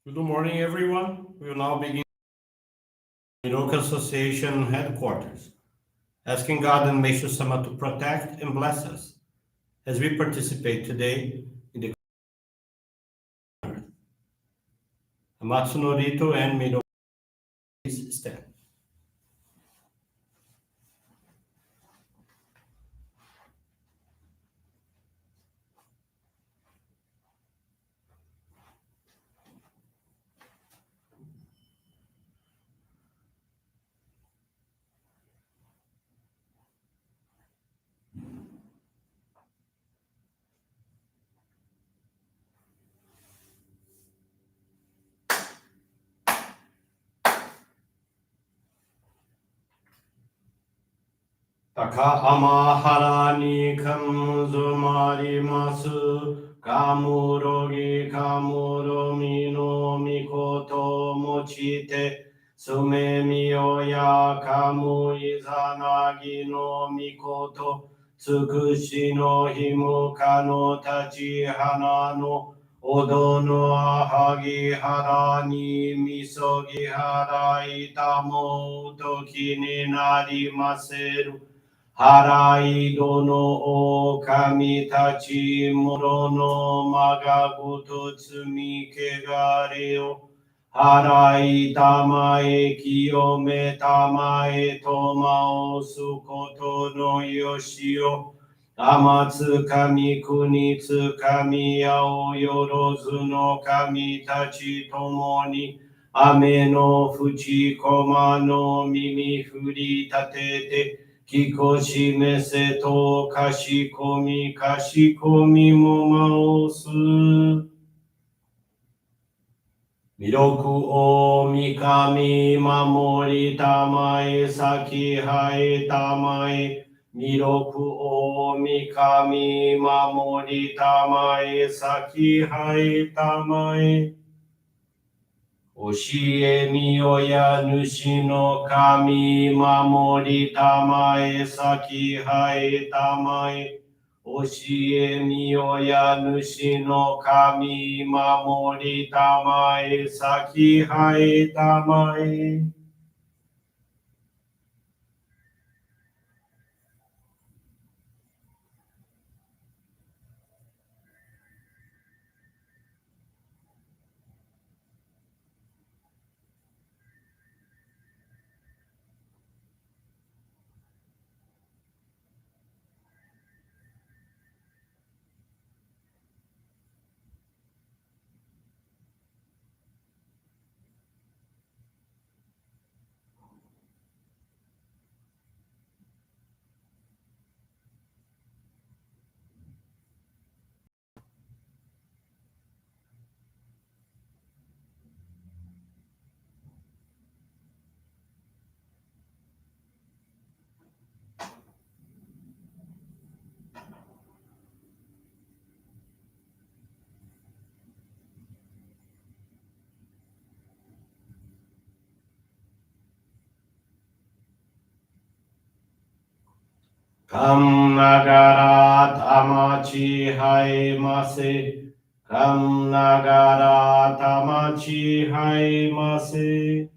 Good morning, everyone. We will now begin Miroku Association headquarters, asking God and Meishu-sama to protect and bless us as we participate today in the Amatsu-Norito and Miroku stand. Taka amahara ni kamuzumarimasu kamurogi kamuromi no mikoto mochite sume miyoya kamu izanagi no mikoto tsukushi no himuka no tachi hana no odo no ahagi hara ni misogi hara itamo toki ni narimaseru Harai dono o kamitachi morono magabuto tsumi kegareo. Harai tamae kiyome tamae tomao sukoto no yoshio. Amatsu kami kunitsu kami yao yorozu no kamitachi tomoni. Ame no fuchi koma no mimi furi tatete. Kikoshi mese to kashikomi mo maosu. Miroku o mikami mamori tamae saki hae tamae. Miroku o mikami mamori tamae saki hae tamae. Oshie miyoya nushi no kami mamori tamae saki hae tamae. Oshie miyoya nushi no kami mamori tamae saki hae tamae. Kam nagarat amachi haemase. Kam nagarat amachi haemase.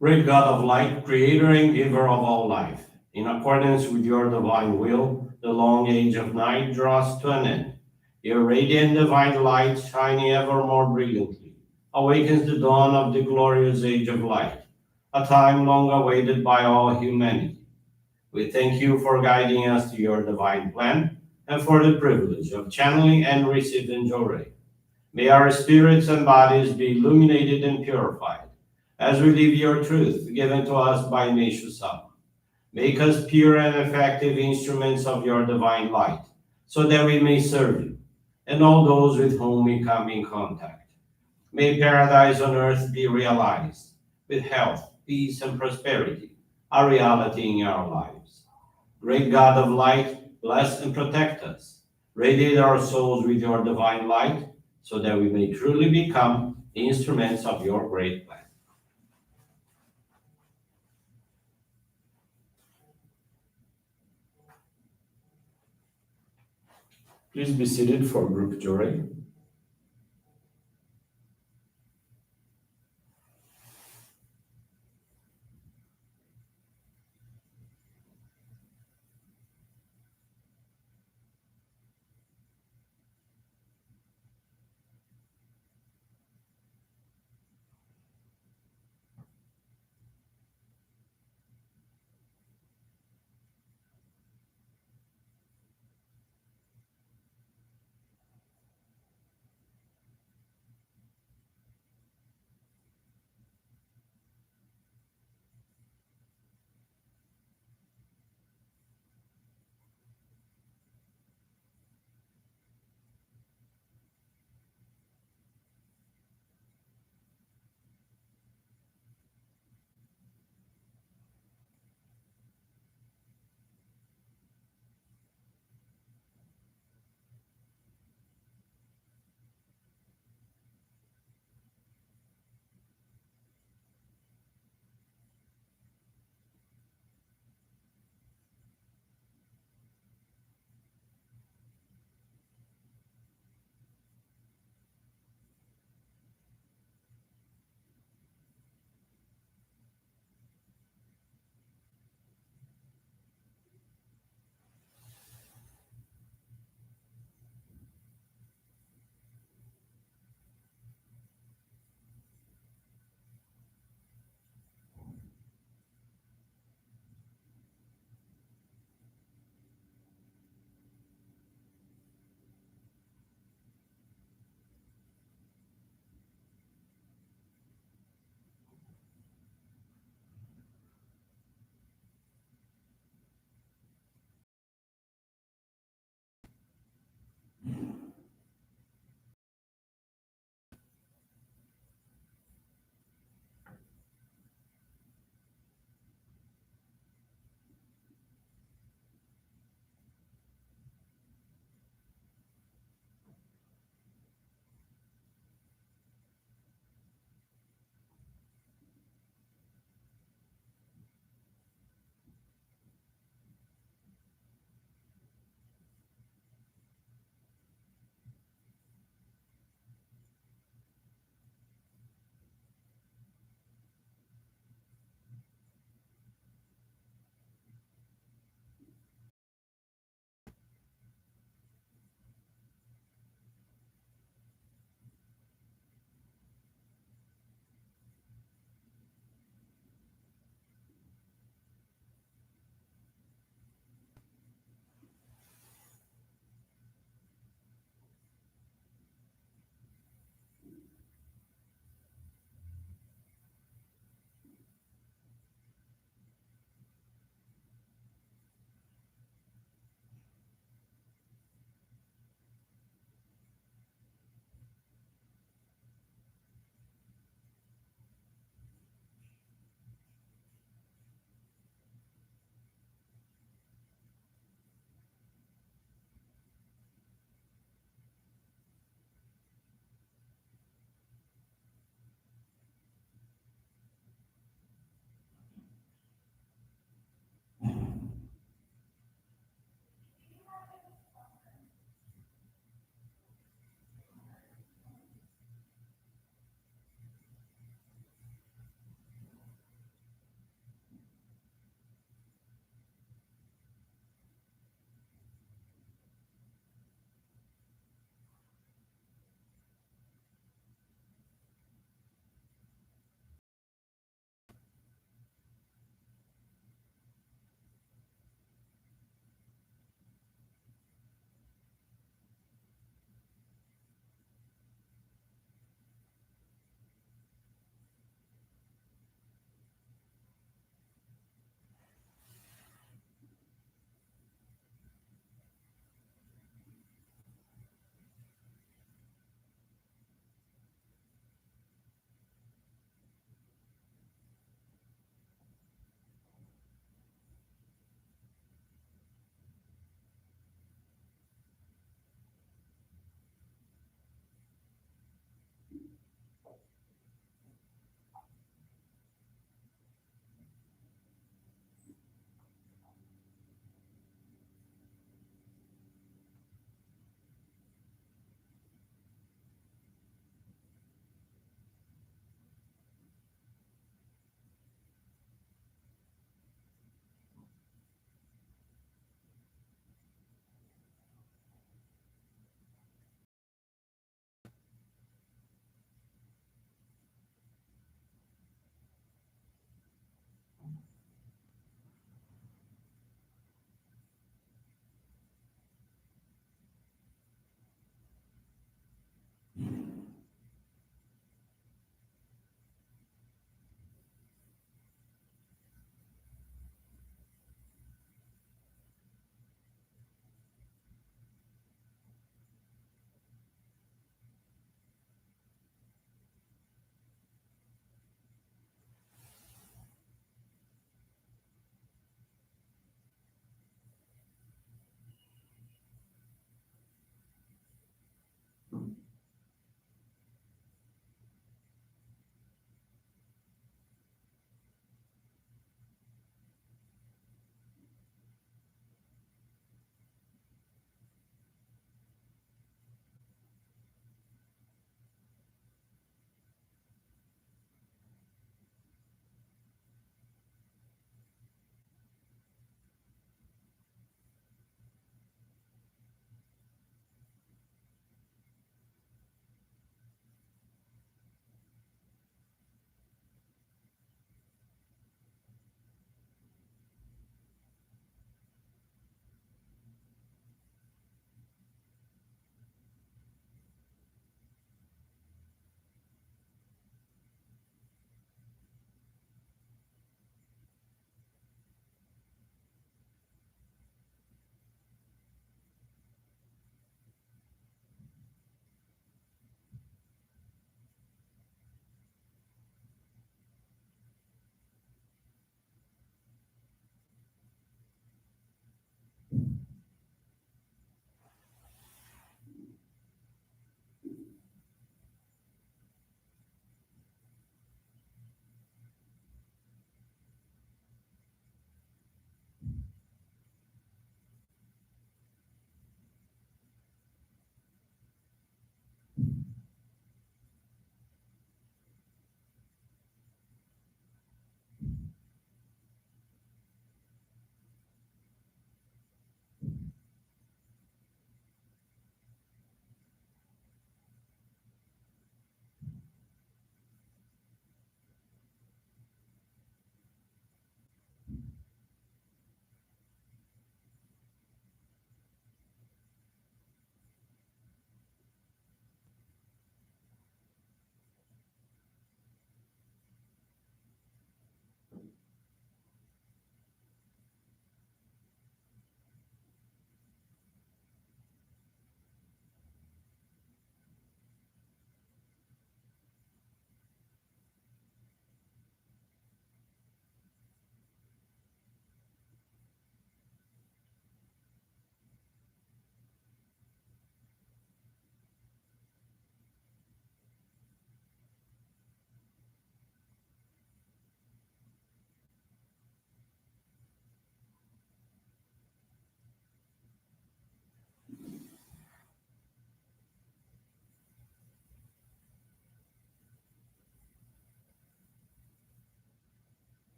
Great God of light, creator and giver of all life, in accordance with your divine will, the long age of night draws to an end. Your radiant divine light, shining ever more brilliantly, awakens the dawn of the glorious age of light, a time long awaited by all humanity. We thank you for guiding us to your divine plan and for the privilege of channeling and receiving Johrei. May our spirits and bodies be illuminated and purified as we live your truth given to us by Meishu-sama. Make us pure and effective instruments of your divine light, so that we may serve you and all those with whom we come in contact. May paradise on earth be realized, with health, peace, and prosperity, a reality in our lives. Great God of light, bless and protect us. Radiate our souls with your divine light, so that we may truly become instruments of your great plan. Please be seated for group Johrei.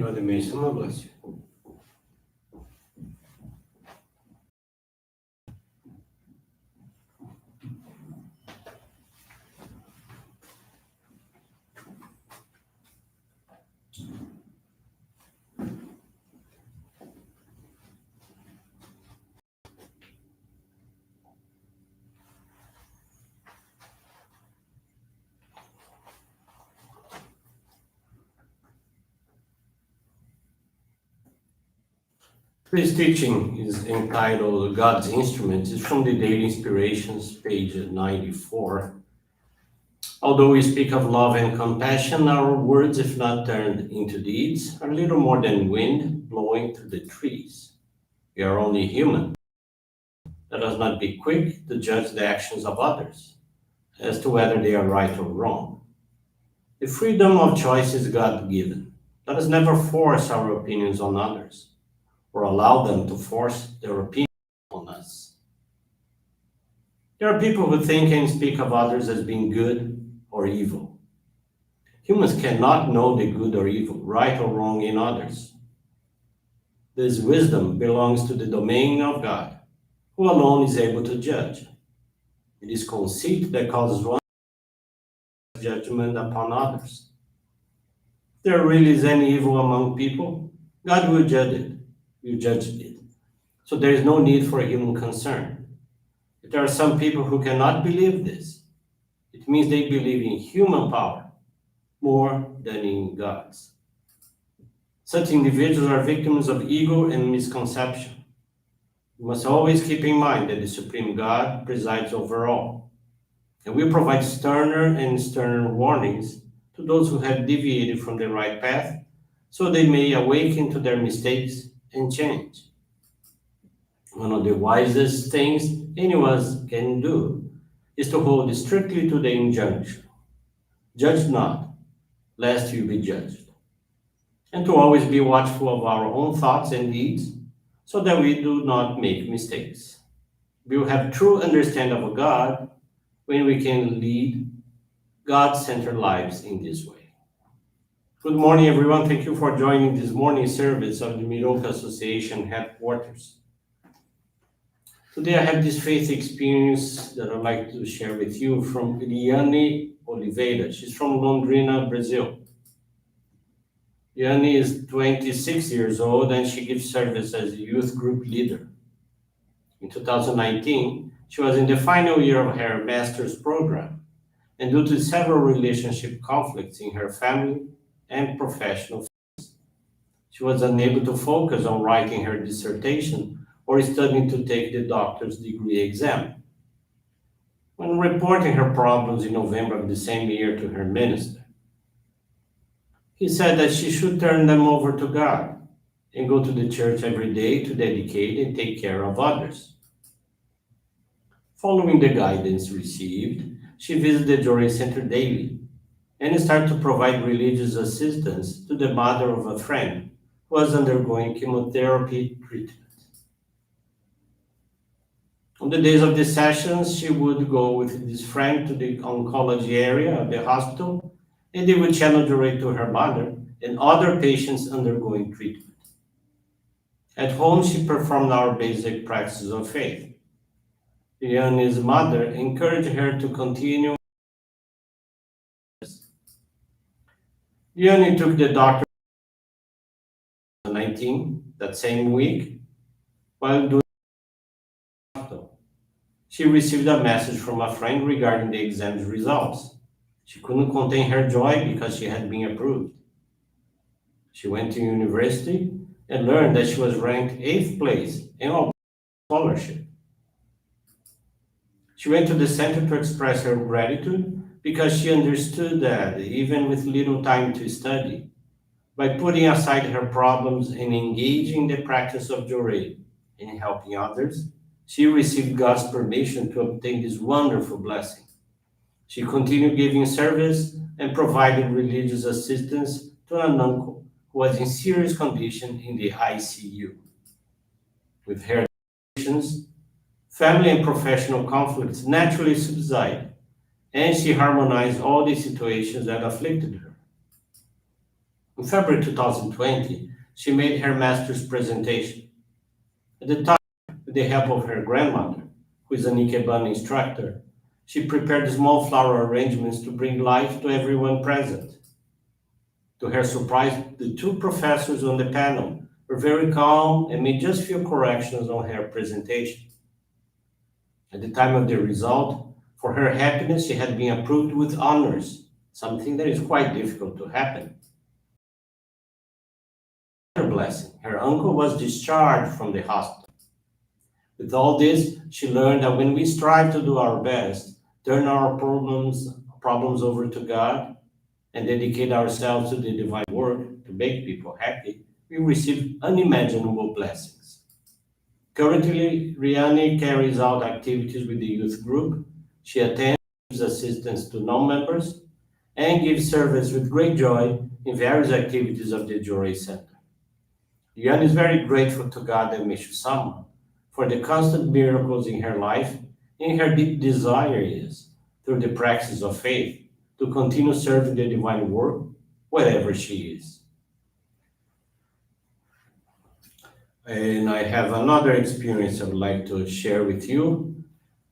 God the Meishu-sama bless you. This teaching is entitled God's Instrument. It's from the Daily Inspirations, page 94. Although we speak of love and compassion, our words, if not turned into deeds, are little more than wind blowing through the trees. We are only human. Let us not be quick to judge the actions of others as to whether they are right or wrong. The freedom of choice is God given. Let us never force our opinions on others or allow them to force their opinion on us. There are people who think and speak of others as being good or evil. Humans cannot know the good or evil, right or wrong in others. This wisdom belongs to the domain of God, who alone is able to judge. It is conceit that causes one judgment upon others. If there really is any evil among people, God will judge it. Will judge it. So there is no need for human concern. If there are some people who cannot believe this, it means they believe in human power more than in God's. Such individuals are victims of ego and misconception. We must always keep in mind that the Supreme God presides over all, and will provide sterner and sterner warnings to those who have deviated from the right path, so they may awaken to their mistakes and change. One of the wisest things anyone can do is to hold strictly to the injunction, judge not, lest you be judged, and to always be watchful of our own thoughts and deeds, so that we do not make mistakes. We will have true understanding of God when we can lead God-centered lives in this way. Good morning, everyone. Thank you for joining this morning service of the Miroku Association headquarters. Today I have this faith experience that I'd like to share with you from Liane Oliveira. She's from Londrina, Brazil. Liane is 26 years old and she gives service as a youth group leader. In 2019, she was in the final year of her master's program, and due to several relationship conflicts in her family and professional, she was unable to focus on writing her dissertation or studying to take the doctor's degree exam. When reporting her problems in November of the same year to her minister, he said that she should turn them over to God and go to the church every day to dedicate and take care of others. Following the guidance received, she visited the Johrei Center daily and started to provide religious assistance to the mother of a friend who was undergoing chemotherapy treatment. On the days of the sessions, she would go with this friend to the oncology area of the hospital, and they would channel Johrei to her mother and other patients undergoing treatment. At home, she performed our basic practices of faith. Liane's mother encouraged her to continue. Liane took the doctor 19 that same week. While doing hospital, she received a message from a friend regarding the exam's results. She couldn't contain her joy because she had been approved. She went to university and learned that she was ranked 8th place in all scholarship. She went to the center to express her gratitude because she understood that even with little time to study, by putting aside her problems and engaging in the practice of Johrei and helping others, she received God's permission to obtain this wonderful blessing. She continued giving service and provided religious assistance to an uncle who was in serious condition in the ICU. With her patients, family and professional conflicts naturally subsided, and she harmonized all the situations that afflicted her. In February 2020, she made her master's presentation. At the time, with the help of her grandmother, who is an Ikebana instructor, she prepared small flower arrangements to bring life to everyone present. To her surprise, the two professors on the panel were very calm and made just few corrections on her presentation. At the time of the result, for her happiness, she had been approved with honors, something that is quite difficult to happen. Her blessing, her uncle was discharged from the hospital. With all this, she learned that when we strive to do our best, turn our problems over to God, and dedicate ourselves to the divine work to make people happy, we receive unimaginable blessings. Currently, Riani carries out activities with the youth group. She attends, gives assistance to non-members, and gives service with great joy in various activities of the Johrei Center. Riani is very grateful to God and Meishu-sama for the constant miracles in her life, and her deep desire is, through the practice of faith, to continue serving the divine work wherever she is. And I have another experience I would like to share with you.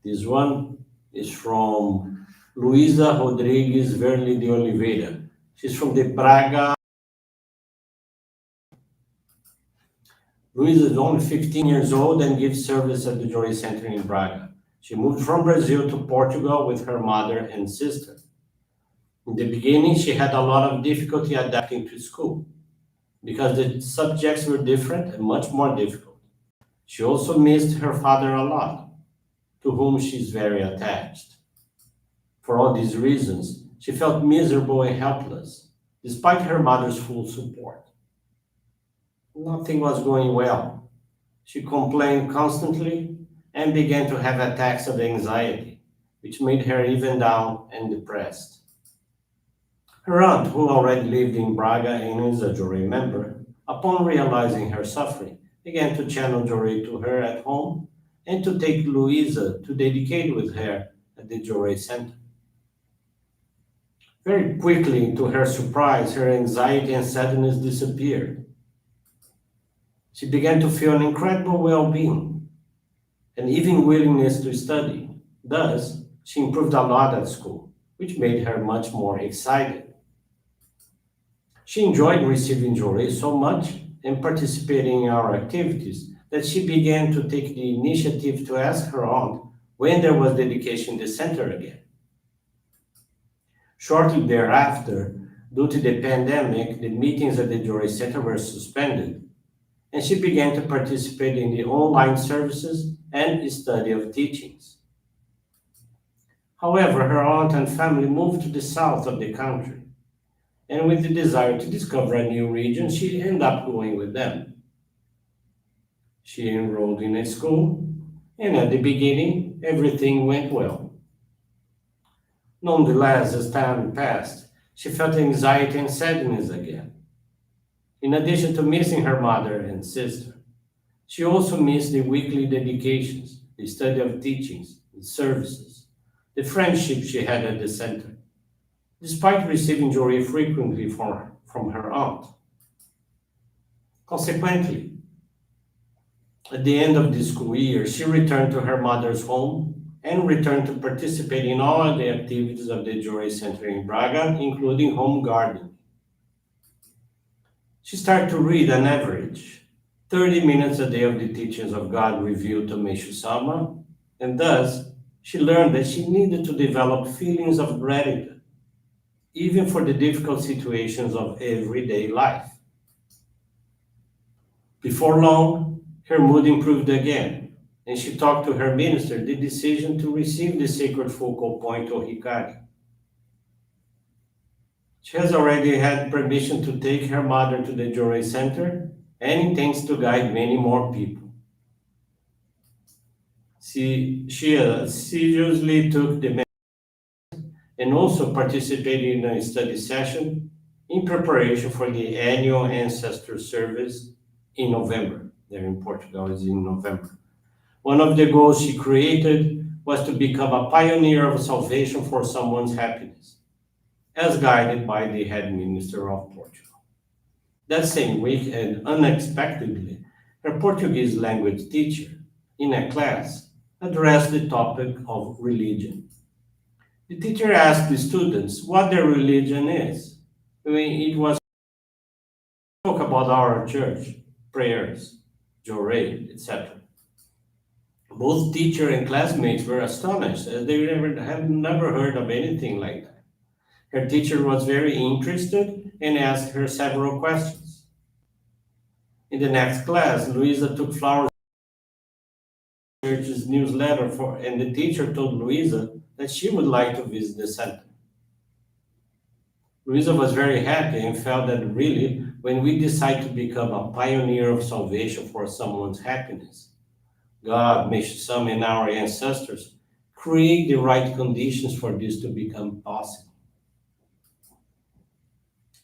This one is from Luisa Rodrigues Verli de Oliveira. She's from the Braga. Luisa is only 15 years old and gives service at the Joy Center in Braga. She moved from Brazil to Portugal with her mother and sister. In the beginning, she had a lot of difficulty adapting to school because the subjects were different and much more difficult. She also missed her father a lot, to whom she is very attached. For all these reasons, she felt miserable and helpless, despite her mother's full support. Nothing was going well. She complained constantly and began to have attacks of anxiety, which made her even down and depressed. Her aunt, who already lived in Braga and is a Johrei member, upon realizing her suffering, began to channel Johrei to her at home and to take Luisa to dedicate with her at the Johrei Center. Very quickly, to her surprise, her anxiety and sadness disappeared. She began to feel an incredible well-being and even willingness to study. Thus, she improved a lot at school, which made her much more excited. She enjoyed receiving Johrei so much and participating in our activities that she began to take the initiative to ask her aunt when there was dedication in the center again. Shortly thereafter, due to the pandemic, the meetings at the Johrei Center were suspended, and she began to participate in the online services and study of teachings. However, her aunt and family moved to the south of the country, and with the desire to discover a new region, she ended up going with them. She enrolled in a school, and at the beginning, everything went well. Nonetheless, as time passed, she felt anxiety and sadness again. In addition to missing her mother and sister, she also missed the weekly dedications, the study of teachings and services, the friendship she had at the center, despite receiving Johrei frequently from her aunt. Consequently, at the end of the school year, she returned to her mother's home and returned to participate in all the activities of the Johrei Center in Braga, including home gardening. She started to read an average 30 minutes a day of the teachings of God revealed to Meishu-sama, and thus she learned that she needed to develop feelings of gratitude, even for the difficult situations of everyday life. Before long, her mood improved again, and she talked to her minister the decision to receive the sacred focal point Ohikari. She has already had permission to take her mother to the Johrei Center and intends to guide many more people. She seriously took the and also participated in a study session in preparation for the annual ancestor service in November. There in Portugal is in November. One of the goals she created was to become a pioneer of salvation for someone's happiness, as guided by the head minister of Portugal. That same week, and unexpectedly, her Portuguese language teacher in a class addressed the topic of religion. The teacher asked the students what their religion is. It was talk about our church, prayers, Johrei, etc. Both teacher and classmates were astonished as they had never heard of anything like that. Her teacher was very interested and asked her several questions. In the next class, Louisa took flowers to the church's newsletter and the teacher told Louisa that she would like to visit the center. Louisa was very happy and felt that really, when we decide to become a pioneer of salvation for someone's happiness, God, Meishu-sama, and our ancestors create the right conditions for this to become possible.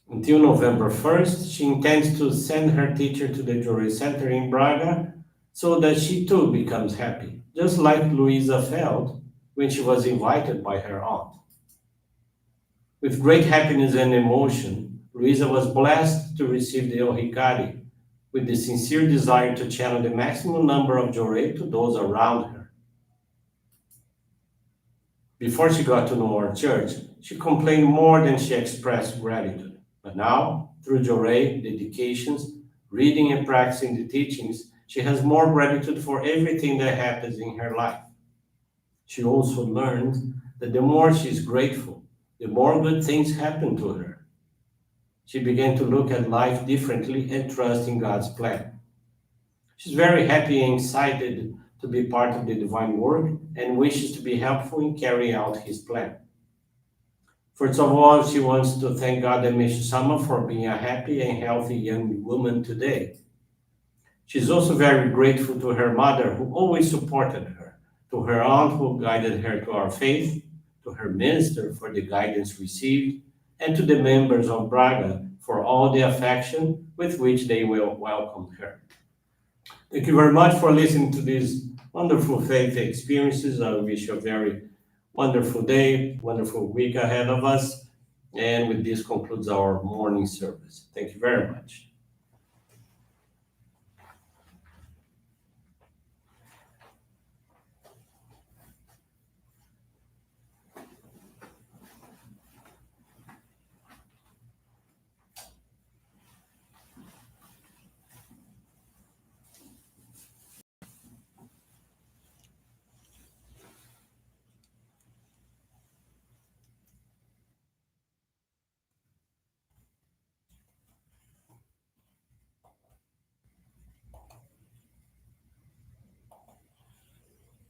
Until November 1st, she intends to send her teacher to the Johrei Center in Braga so that she too becomes happy, just like Louisa felt when she was invited by her aunt. With great happiness and emotion, Louisa was blessed to receive the Ohikari with the sincere desire to channel the maximum number of Johrei to those around her. Before she got to know our church, she complained more than she expressed gratitude. But now, through Johrei, dedications, reading and practicing the teachings, she has more gratitude for everything that happens in her life. She also learned that the more she is grateful, the more good things happen to her. She began to look at life differently and trust in God's plan. She's very happy and excited to be part of the divine work and wishes to be helpful in carrying out his plan. First of all, she wants to thank God and Meishu-sama for being a happy and healthy young woman today. She's also very grateful to her mother who always supported her, to her aunt who guided her to our faith, to her minister for the guidance received, and to the members of Braga for all the affection with which they will welcome her. Thank you very much for listening to these wonderful faith experiences. I wish you a very wonderful day, wonderful week ahead of us. And with this concludes our morning service. Thank you very much.